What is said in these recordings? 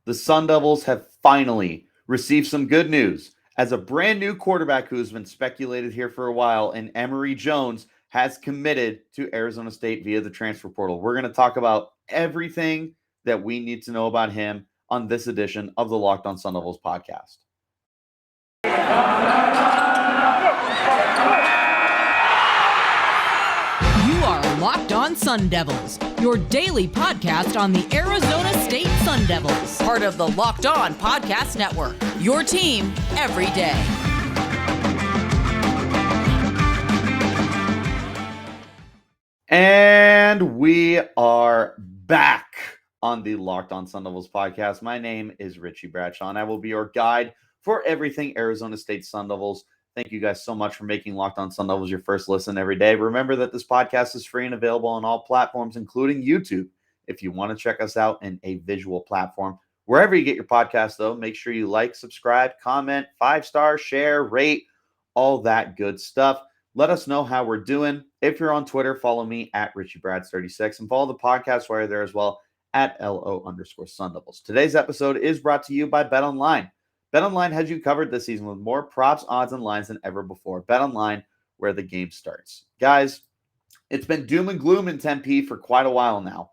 the Sun Devils have finally received some good news as a brand new quarterback who has been speculated here for a while, and Emory Jones has committed to Arizona State via the transfer portal. We're going to talk about everything that we need to know about him on this edition of the Locked On Sun Devils podcast. You are Locked On Sun Devils, your daily podcast on the Arizona State Sun Devils, part of the Locked On Podcast Network, your team every day. And we are back on the Locked On Sun Devils podcast. My name is Richie Bradshaw, and I will be your guide for everything Arizona State Sun Devils. Thank you guys so much for making Locked On Sun Devils your first listen every day. Remember that this podcast is free and available on all platforms, including YouTube. If you want to check us out in a visual platform, wherever you get your podcast, though, make sure you like, subscribe, comment, 5-star, share, rate, all that good stuff. Let us know how we're doing. If you're on Twitter, follow me at RichieBrads36 and follow the podcast where there as well at LO_Sun Devils. Today's episode is brought to you by BetOnline. BetOnline has you covered this season with more props, odds, and lines than ever before. BetOnline, where the game starts. Guys, it's been doom and gloom in Tempe for quite a while now.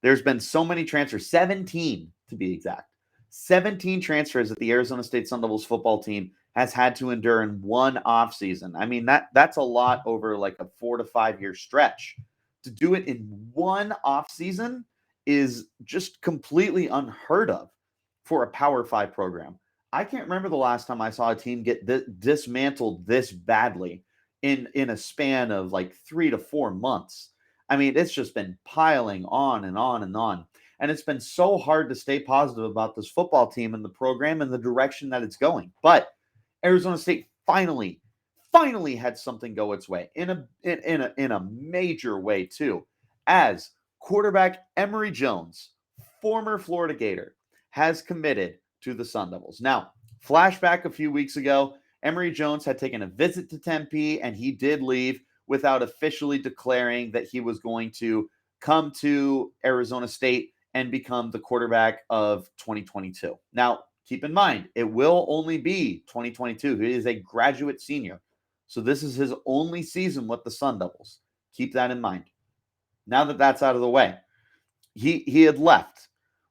There's been so many transfers, 17 to be exact. 17 transfers that the Arizona State Sun Devils football team has had to endure in one offseason. I mean, that's a lot over like a 4 to 5 year stretch. To do it in one offseason is just completely unheard of for a Power 5 program. I can't remember the last time I saw a team get dismantled this badly in a span of like 3 to 4 months. I mean, it's just been piling on and on and on. And it's been so hard to stay positive about this football team and the program and the direction that it's going. But Arizona State finally had something go its way in a major way too, as quarterback Emory Jones, former Florida Gator, has committed to the Sun Devils. Now, flashback a few weeks ago, Emory Jones had taken a visit to Tempe and he did leave without officially declaring that he was going to come to Arizona State and become the quarterback of 2022. Now, keep in mind, it will only be 2022. He is a graduate senior. So this is his only season with the Sun Devils. Keep that in mind. Now that that's out of the way, he had left.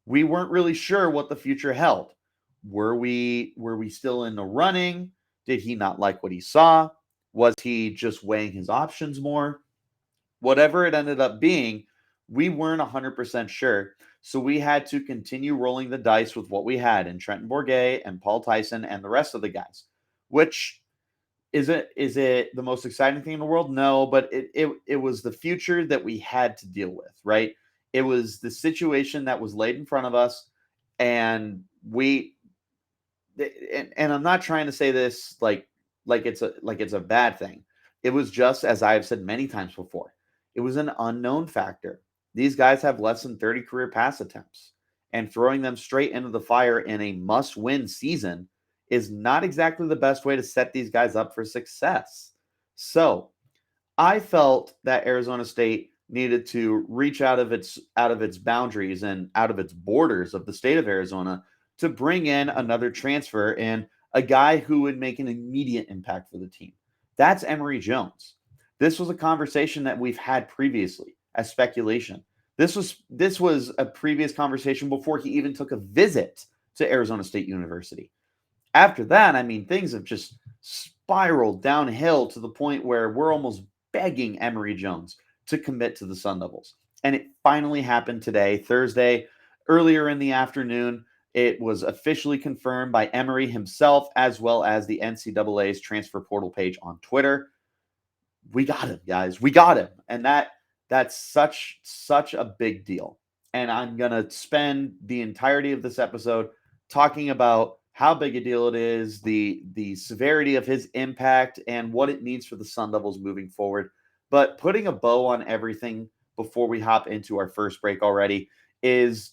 We weren't really sure what the future held. Were we still in the running? Did he not like what he saw? Was he just weighing his options more? Whatever it ended up being, we weren't 100% sure. So we had to continue rolling the dice with what we had in Trenton Bourguet and Paul Tyson and the rest of the guys. Which is it the most exciting thing in the world? No, but it was the future that we had to deal with, right? It was the situation that was laid in front of us, and I'm not trying to say this like it's a bad thing. It was just, as I've said many times before, it was an unknown factor. These guys have less than 30 career pass attempts, and throwing them straight into the fire in a must-win season is not exactly the best way to set these guys up for success. So I felt that Arizona State needed to reach out of its boundaries and out of its borders of the state of Arizona to bring in another transfer and a guy who would make an immediate impact for the team. That's Emory Jones. This was a conversation that we've had previously as speculation. This was a previous conversation before he even took a visit to Arizona State University. After that, I mean, things have just spiraled downhill to the point where we're almost begging Emory Jones to commit to the Sun Devils. And it finally happened today, Thursday, earlier in the afternoon. It was officially confirmed by Emory himself, as well as the NCAA's transfer portal page on Twitter. We got him, guys. We got him. And that's such a big deal. And I'm going to spend the entirety of this episode talking about how big a deal it is, the severity of his impact, and what it means for the Sun Devils moving forward. But putting a bow on everything before we hop into our first break already is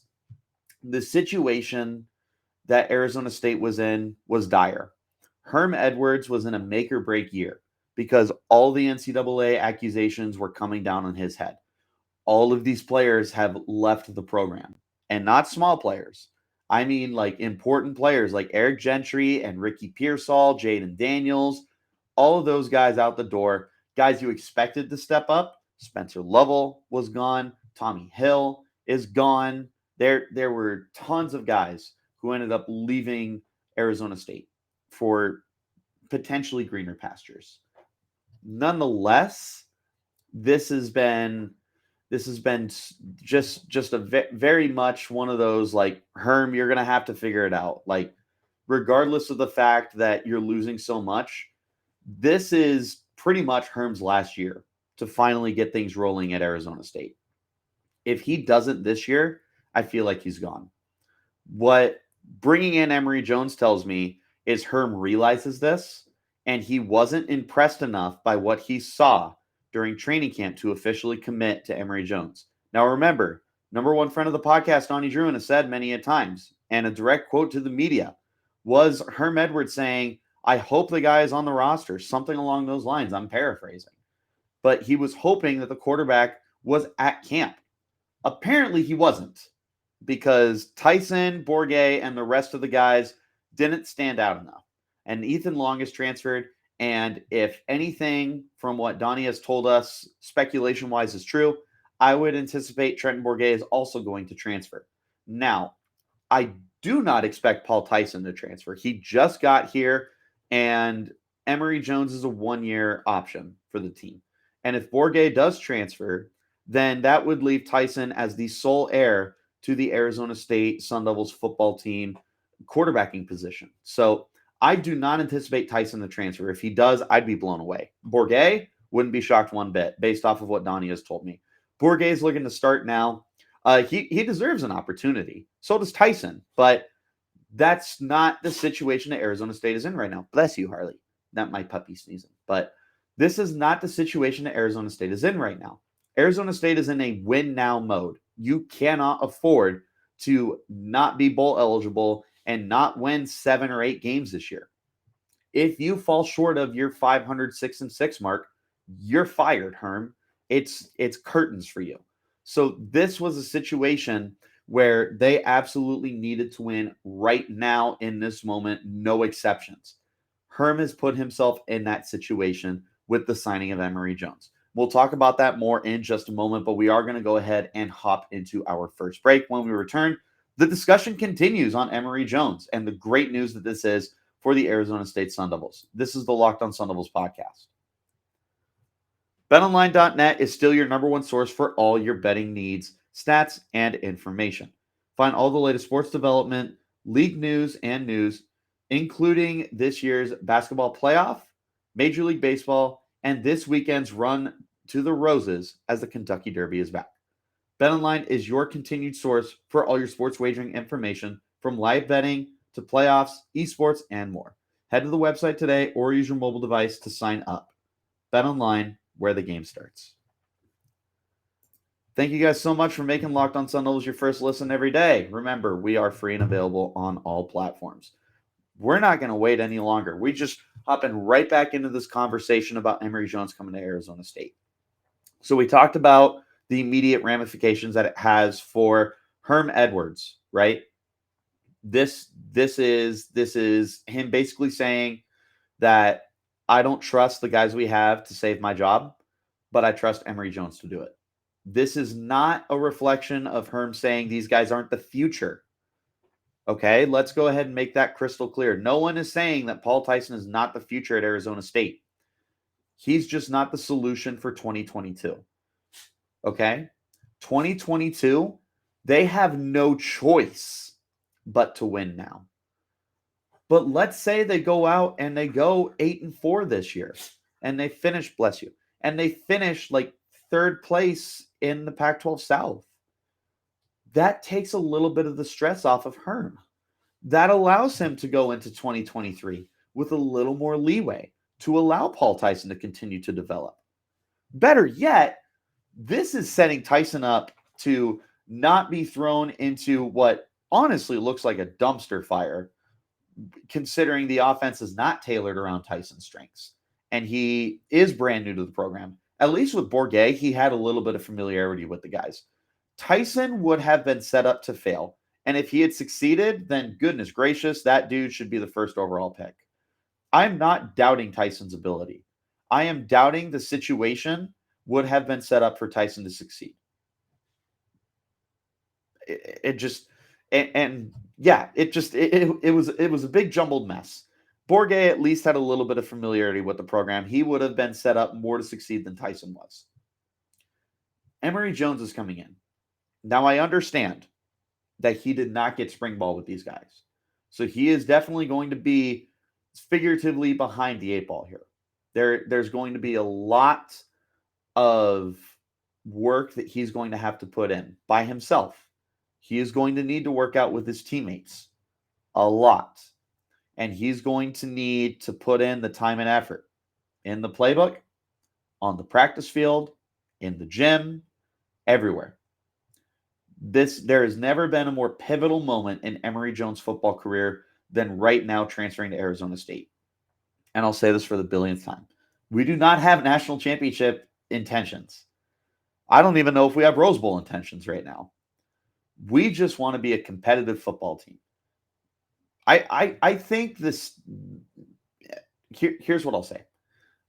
the situation that Arizona State was in was dire. Herm Edwards was in a make or break year because all the NCAA accusations were coming down on his head. All of these players have left the program, and not small players. I mean, like important players like Eric Gentry and Ricky Pearsall, Jaden Daniels, all of those guys out the door. Guys you expected to step up. Spencer Lovell was gone. Tommy Hill is gone. There were tons of guys who ended up leaving Arizona State for potentially greener pastures. Nonetheless, this has been just a very much one of those like Herm, you're gonna have to figure it out. Like, regardless of the fact that you're losing so much, this is pretty much Herm's last year to finally get things rolling at Arizona State. If he doesn't this year, I feel like he's gone. What bringing in Emory Jones tells me is Herm realizes this, and he wasn't impressed enough by what he saw during training camp to officially commit to Emory Jones. Now, remember, number one friend of the podcast, Donnie Druin, has said many a times, and a direct quote to the media was Herm Edwards saying, I hope the guy is on the roster, something along those lines. I'm paraphrasing. But he was hoping that the quarterback was at camp. Apparently, he wasn't, because Tyson, Bourget, and the rest of the guys didn't stand out enough. And Ethan Long is transferred. And if anything from what Donnie has told us, speculation wise, is true, I would anticipate Trenton Bourget is also going to transfer. Now, I do not expect Paul Tyson to transfer. He just got here, and Emory Jones is a 1-year option for the team. And if Bourget does transfer, then that would leave Tyson as the sole heir to the Arizona State Sun Devils football team quarterbacking position. So I do not anticipate Tyson to transfer. If he does, I'd be blown away. Bourget wouldn't be shocked one bit based off of what Donnie has told me. Bourget is looking to start now. He deserves an opportunity. So does Tyson. But that's not the situation that Arizona State is in right now. Bless you, Harley. Not my puppy sneezing. But this is not the situation that Arizona State is in right now. Arizona State is in a win now mode. You cannot afford to not be bowl eligible and not win 7 or 8 games this year. If you fall short of your 500 6-6 mark, you're fired, Herm. It's curtains for you. So this was a situation where they absolutely needed to win right now in this moment, no exceptions. Herm has put himself in that situation with the signing of Emory Jones. We'll talk about that more in just a moment, but we are going to go ahead and hop into our first break. When we return, the discussion continues on Emory Jones and the great news that this is for the Arizona State Sun Devils. This is the Locked On Sun Devils podcast. BetOnline.net is still your number one source for all your betting needs, stats, and information. Find all the latest sports development, league news, and news, including this year's basketball playoff, Major League Baseball, and this weekend's run to the Roses as the Kentucky Derby is back. BetOnline is your continued source for all your sports wagering information, from live betting to playoffs, esports, and more. Head to the website today or use your mobile device to sign up. BetOnline, where the game starts. Thank you guys so much for making Locked On Sun Devils your first listen every day. Remember, we are free and available on all platforms. We're not going to wait any longer. We just hopping right back into this conversation about Emory Jones coming to Arizona State. So we talked about the immediate ramifications that it has for Herm Edwards, right? This is him basically saying that I don't trust the guys we have to save my job, but I trust Emory Jones to do it. This is not a reflection of Herm saying these guys aren't the future. Okay, let's go ahead and make that crystal clear. No one is saying that Paul Tyson is not the future at Arizona State. He's just not the solution for 2022. Okay? 2022, they have no choice but to win now. But let's say they go out and they go 8-4 this year and they finish, bless you, and they finish like third place in the Pac-12 South. That takes a little bit of the stress off of Herm. That allows him to go into 2023 with a little more leeway to allow Paul Tyson to continue to develop. Better yet, this is setting Tyson up to not be thrown into what honestly looks like a dumpster fire, considering the offense is not tailored around Tyson's strengths. And he is brand new to the program. At least with Bourget, he had a little bit of familiarity with the guys. Tyson would have been set up to fail. And if he had succeeded, then goodness gracious, that dude should be the first overall pick. I'm not doubting Tyson's ability. I am doubting the situation would have been set up for Tyson to succeed. It just and yeah, it was a big jumbled mess. Bourget at least had a little bit of familiarity with the program. He would have been set up more to succeed than Tyson was. Emory Jones is coming in. Now I understand that he did not get spring ball with these guys. So he is definitely going to be figuratively behind the eight ball here. There's going to be a lot of work that he's going to have to put in by himself. He is going to need to work out with his teammates a lot. And he's going to need to put in the time and effort in the playbook, on the practice field, in the gym, everywhere. There has never been a more pivotal moment in Emory Jones' football career than right now transferring to Arizona State. And I'll say this for the billionth time. We do not have national championship intentions. I don't even know if we have Rose Bowl intentions right now. We just want to be a competitive football team. I think this. Here's what I'll say.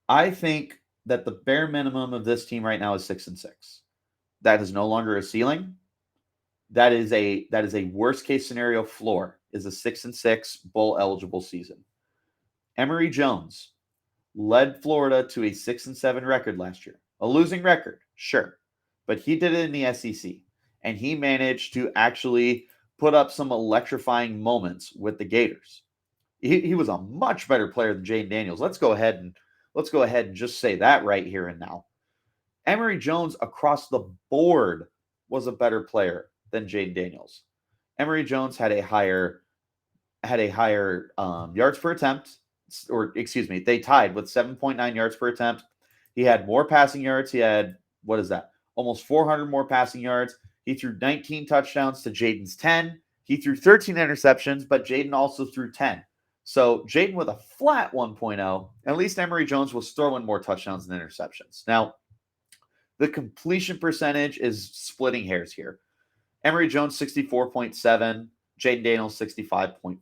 I think that the bare minimum of this team right now is 6-6. That is no longer a ceiling. That is a worst case scenario floor. Is a 6-6 bowl eligible season. Emory Jones led Florida to a 6-7 record last year. A losing record, sure, but he did it in the SEC, and he managed to actually put up some electrifying moments with the Gators. He was a much better player than Jaden Daniels. Let's go ahead and just say that right here and now. Emory Jones across the board was a better player than Jaden Daniels. Emory Jones had a higher yards per attempt, or excuse me, they tied with 7.9 yards per attempt. He had more passing yards. He had, what is that? Almost 400 more passing yards. He threw 19 touchdowns to Jaden's 10. He threw 13 interceptions, but Jaden also threw 10. So Jaden with a flat 1.0, at least Emory Jones was throwing more touchdowns than interceptions. Now, the completion percentage is splitting hairs here. Emory Jones, 64.7. Jaden Daniels, 65.4.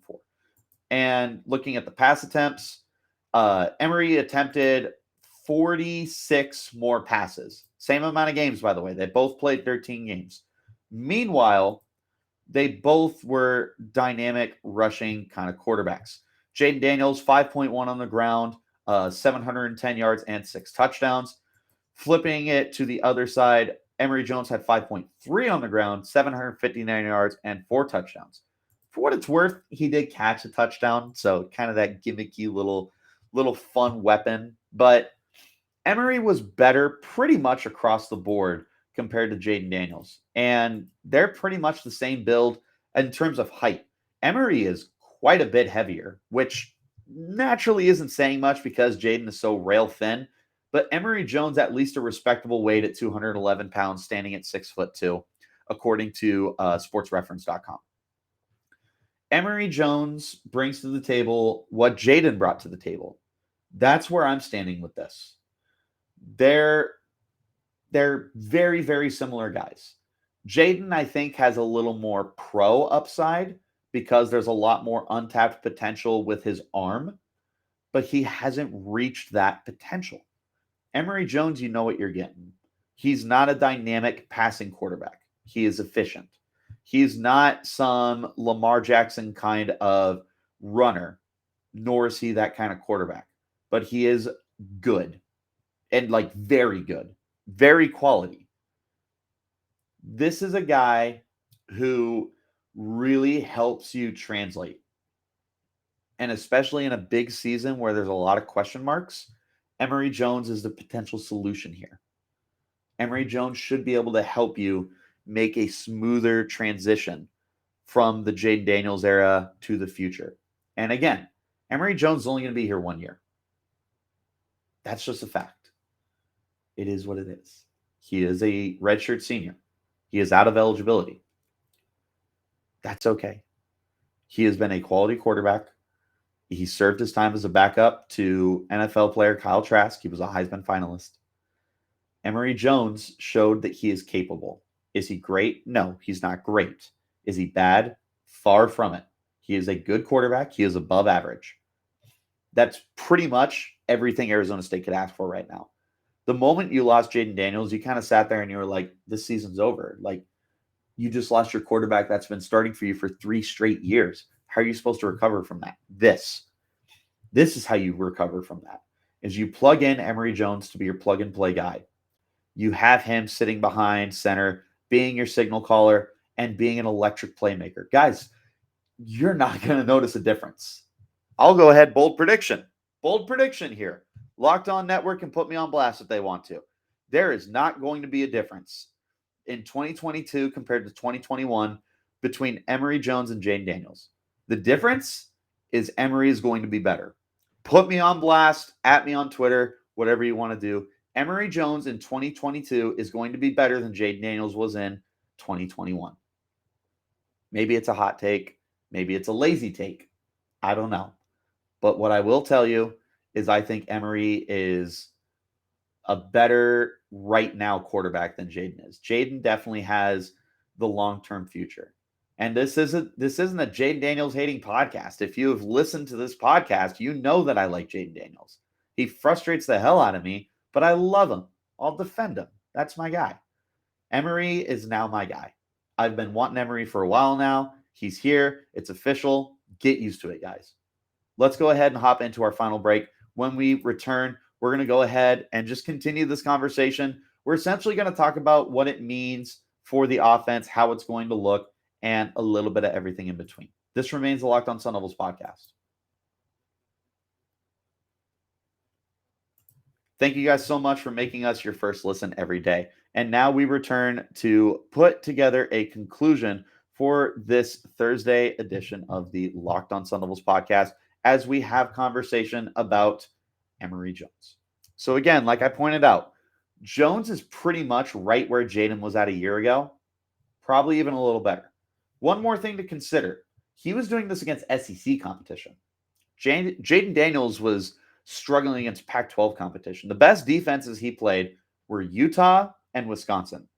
And looking at the pass attempts, Emory attempted 46 more passes. Same amount of games, by the way. They both played 13 games. Meanwhile, they both were dynamic rushing kind of quarterbacks. Jaden Daniels, 5.1 on the ground, 710 yards and 6 touchdowns. Flipping it to the other side, Emory Jones had 5.3 on the ground, 759 yards and 4 touchdowns. For what it's worth, he did catch a touchdown, so kind of that gimmicky little fun weapon. But Emory was better pretty much across the board compared to Jaden Daniels. And they're pretty much the same build in terms of height. Emory is quite a bit heavier, which naturally isn't saying much because Jaden is so rail thin. But Emory Jones at least a respectable weight at 211 pounds, standing at 6'2", according to sportsreference.com. Emory Jones brings to the table what Jaden brought to the table. That's where I'm standing with this. They're very, very similar guys. Jaden, I think, has a little more pro upside because there's a lot more untapped potential with his arm, but he hasn't reached that potential. Emory Jones, you know what you're getting. He's not a dynamic passing quarterback. He is efficient. He's not some Lamar Jackson kind of runner, nor is he that kind of quarterback. But he is good and like very good, very quality. This is a guy who really helps you translate. And especially in a big season where there's a lot of question marks, Emory Jones is the potential solution here. Emory Jones should be able to help you make a smoother transition from the Jaden Daniels era to the future. And again, Emory Jones is only going to be here 1 year. That's just a fact. It is what it is. He is a redshirt senior. He is out of eligibility. That's okay. He has been a quality quarterback. He served his time as a backup to NFL player Kyle Trask. He was a Heisman finalist. Emory Jones showed that he is capable. Is he great? No, he's not great. Is he bad? Far from it. He is a good quarterback. He is above average. That's pretty much everything Arizona State could ask for right now. The moment you lost Jaden Daniels, you kind of sat there and you were like, this season's over. Like, you just lost your quarterback that's been starting for you for 3 straight years. How are you supposed to recover from that? This is how you recover from that, is you plug in Emory Jones to be your plug and play guy. You have him sitting behind center, being your signal caller and being an electric playmaker. Guys, you're not going to notice a difference. I'll go ahead. Bold prediction here. Locked On Network can put me on blast if they want to. There is not going to be a difference in 2022 compared to 2021 between Emory Jones and Jaden Daniels. The difference is Emory is going to be better. Put me on blast, at me on Twitter, whatever you want to do. Emory Jones in 2022 is going to be better than Jaden Daniels was in 2021. Maybe it's a hot take. Maybe it's a lazy take. I don't know. But what I will tell you is I think Emory is a better right now quarterback than Jaden is. Jaden definitely has the long-term future. And this isn't a Jaden Daniels hating podcast. If you have listened to this podcast, you know that I like Jaden Daniels. He frustrates the hell out of me, but I love him. I'll defend him. That's my guy. Emory is now my guy. I've been wanting Emory for a while now. He's here. It's official. Get used to it, guys. Let's go ahead and hop into our final break. When we return, we're going to go ahead and just continue this conversation. We're essentially going to talk about what it means for the offense, how it's going to look, and a little bit of everything in between. This remains the Locked On Sun Devils podcast. Thank you guys so much for making us your first listen every day. And now we return to put together a conclusion for this Thursday edition of the Locked On Sun Devils podcast as we have conversation about Emory Jones. So again, like I pointed out, Jones is pretty much right where Jaden was at a year ago, probably even a little better. One more thing to consider. He was doing this against SEC competition. Jaden Daniels was struggling against Pac-12 competition. The best defenses he played were Utah and Wisconsin.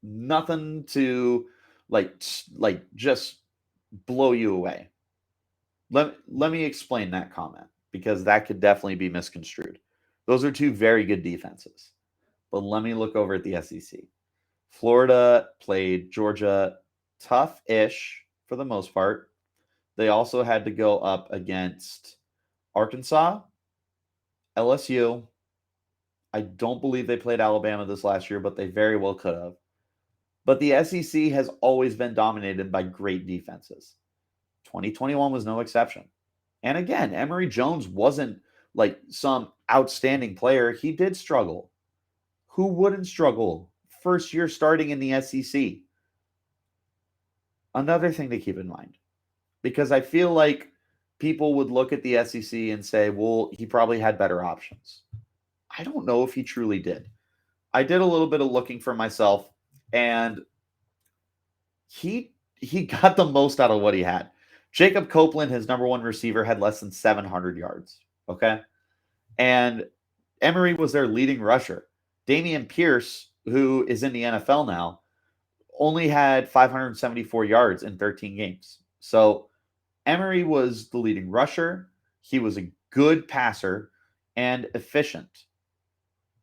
Nothing to like just blow you away. Let me explain that comment because that could definitely be misconstrued. Those are two very good defenses. But let me look over at the SEC. Florida played Georgia tough-ish for the most part. They also had to go up against Arkansas, LSU. I don't believe they played Alabama this last year, but they very well could have. But the SEC has always been dominated by great defenses. 2021 was no exception. And again, Emory Jones wasn't like some outstanding player. He did struggle. Who wouldn't struggle first year starting in the SEC? Another thing to keep in mind, because I feel like people would look at the SEC and say, well, he probably had better options. I don't know if he truly did. I did a little bit of looking for myself, and he got the most out of what he had. Jacob Copeland, his number one receiver, had less than 700 yards, okay? And Emory was their leading rusher. Dameon Pierce, who is in the NFL now, only had 574 yards in 13 games. So Emory was the leading rusher. He was a good passer and efficient.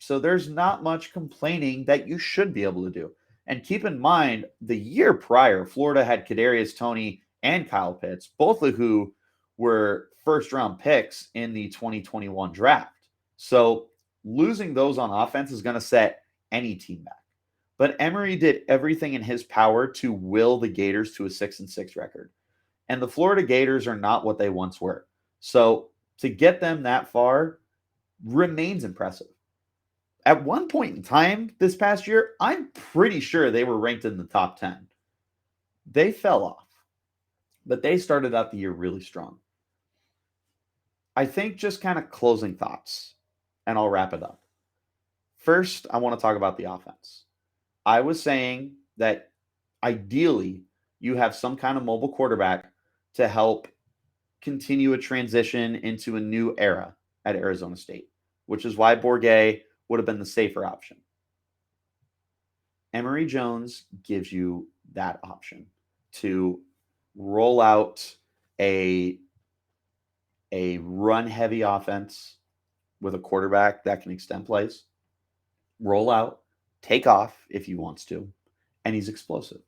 So there's not much complaining that you should be able to do. And keep in mind, the year prior, Florida had Kadarius Toney and Kyle Pitts, both of who were first-round picks in the 2021 draft. So losing those on offense is going to set any team back. But Emory did everything in his power to will the Gators to a 6-6 record. And the Florida Gators are not what they once were. So to get them that far remains impressive. At one point in time this past year, I'm pretty sure they were ranked in the top 10. They fell off, but they started out the year really strong. I think just kind of closing thoughts, and I'll wrap it up. First, I want to talk about the offense. I was saying that ideally you have some kind of mobile quarterback to help continue a transition into a new era at Arizona State, which is why Bourguet would have been the safer option. Emory Jones gives you that option. to roll out a run-heavy offense with a quarterback that can extend plays, roll out, take off if he wants to, and he's explosive.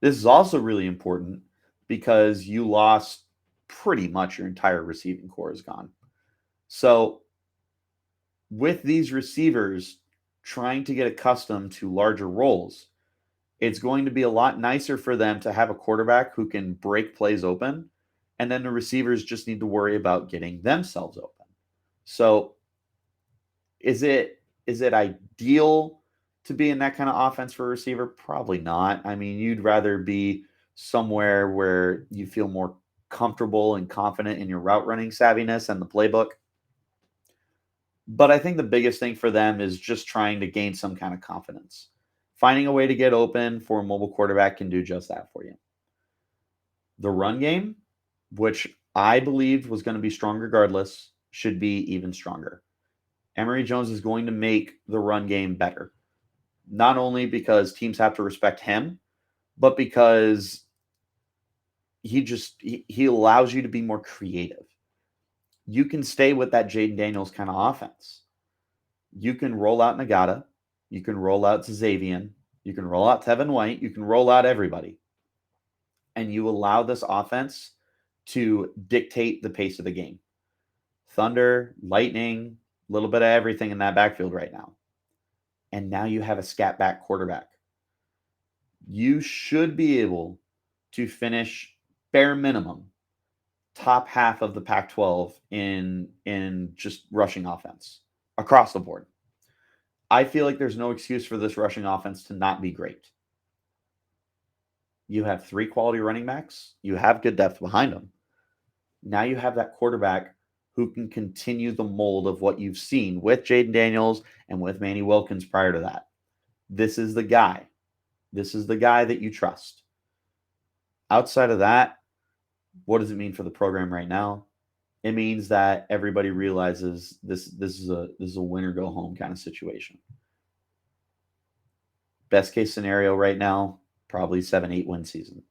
This is also really important because you lost pretty much your entire receiving core is gone. So with these receivers trying to get accustomed to larger roles, it's going to be a lot nicer for them to have a quarterback who can break plays open, and then the receivers just need to worry about getting themselves open. So is it ideal to be in that kind of offense for a receiver? Probably not. I mean, you'd rather be somewhere where you feel more comfortable and confident in your route running savviness and the playbook. But I think the biggest thing for them is just trying to gain some kind of confidence. Finding a way to get open for a mobile quarterback can do just that for you. The run game, which I believed was going to be strong regardless, should be even stronger. Emory Jones is going to make the run game better. Not only because teams have to respect him, but because he allows you to be more creative. You can stay with that Jaden Daniels kind of offense. You can roll out Nagata. You can roll out Xavier. You can roll out Tevin White. You can roll out everybody. And you allow this offense to dictate the pace of the game. Thunder, lightning, a little bit of everything in that backfield right now. And now you have a scat back quarterback. You should be able to finish bare minimum top half of the Pac-12 in just rushing offense across the board. I feel like there's no excuse for this rushing offense to not be great. You have 3 quality running backs. You have good depth behind them. Now you have that quarterback who can continue the mold of what you've seen with Jaden Daniels and with Manny Wilkins prior to that. This is the guy. This is the guy that you trust. Outside of that, what does it mean for the program right now? It means that everybody realizes this is a win or go home kind of situation. Best case scenario right now, probably 7-8 win season.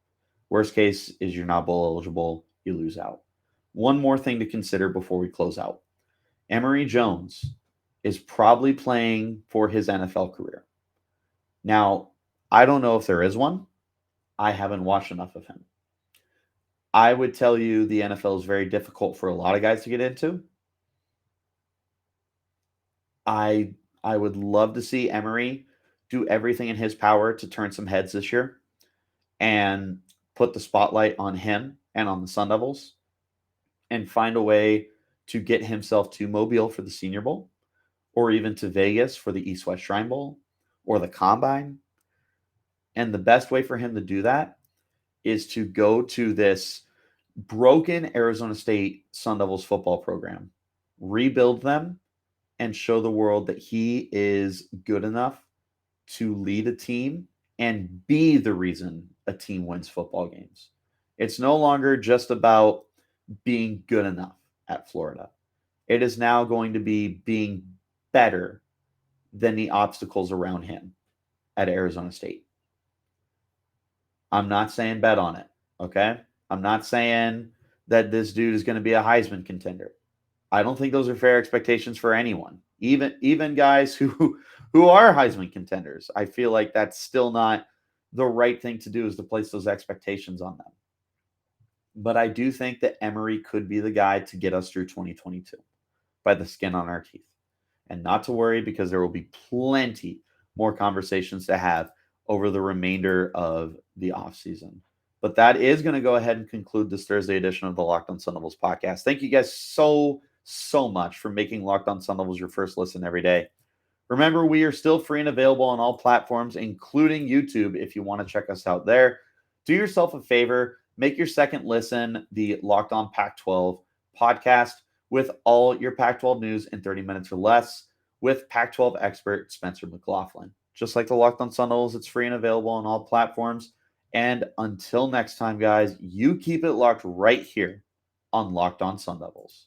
Worst case is you're not bowl eligible, you lose out. One more thing to consider before we close out. Emory Jones is probably playing for his NFL career. Now, I don't know if there is one. I haven't watched enough of him. I would tell you the NFL is very difficult for a lot of guys to get into. I would love to see Emory do everything in his power to turn some heads this year and put the spotlight on him and on the Sun Devils and find a way to get himself to Mobile for the Senior Bowl or even to Vegas for the East-West Shrine Bowl or the Combine. And the best way for him to do that is to go to this broken Arizona State Sun Devils football program, rebuild them, and show the world that he is good enough to lead a team and be the reason a team wins football games. It's no longer just about being good enough at Florida. It is now going to be being better than the obstacles around him at Arizona State. I'm not saying bet on it, okay? I'm not saying that this dude is going to be a Heisman contender. I don't think those are fair expectations for anyone. Even guys who are Heisman contenders. I feel like that's still not the right thing to do, is to place those expectations on them. But I do think that Emory could be the guy to get us through 2022 by the skin on our teeth. And not to worry, because there will be plenty more conversations to have over the remainder of the offseason. But that is going to go ahead and conclude this Thursday edition of the Locked On Sun Devils podcast. Thank you guys so much for making Locked On Sun Devils your first listen every day. Remember, we are still free and available on all platforms, including YouTube, if you want to check us out there. Do yourself a favor, make your second listen the Locked On Pac-12 podcast with all your Pac-12 news in 30 minutes or less with Pac-12 expert Spencer McLaughlin. Just like the Locked On Sun Devils, it's free and available on all platforms. And until next time, guys, you keep it locked right here on Locked On Sun Devils.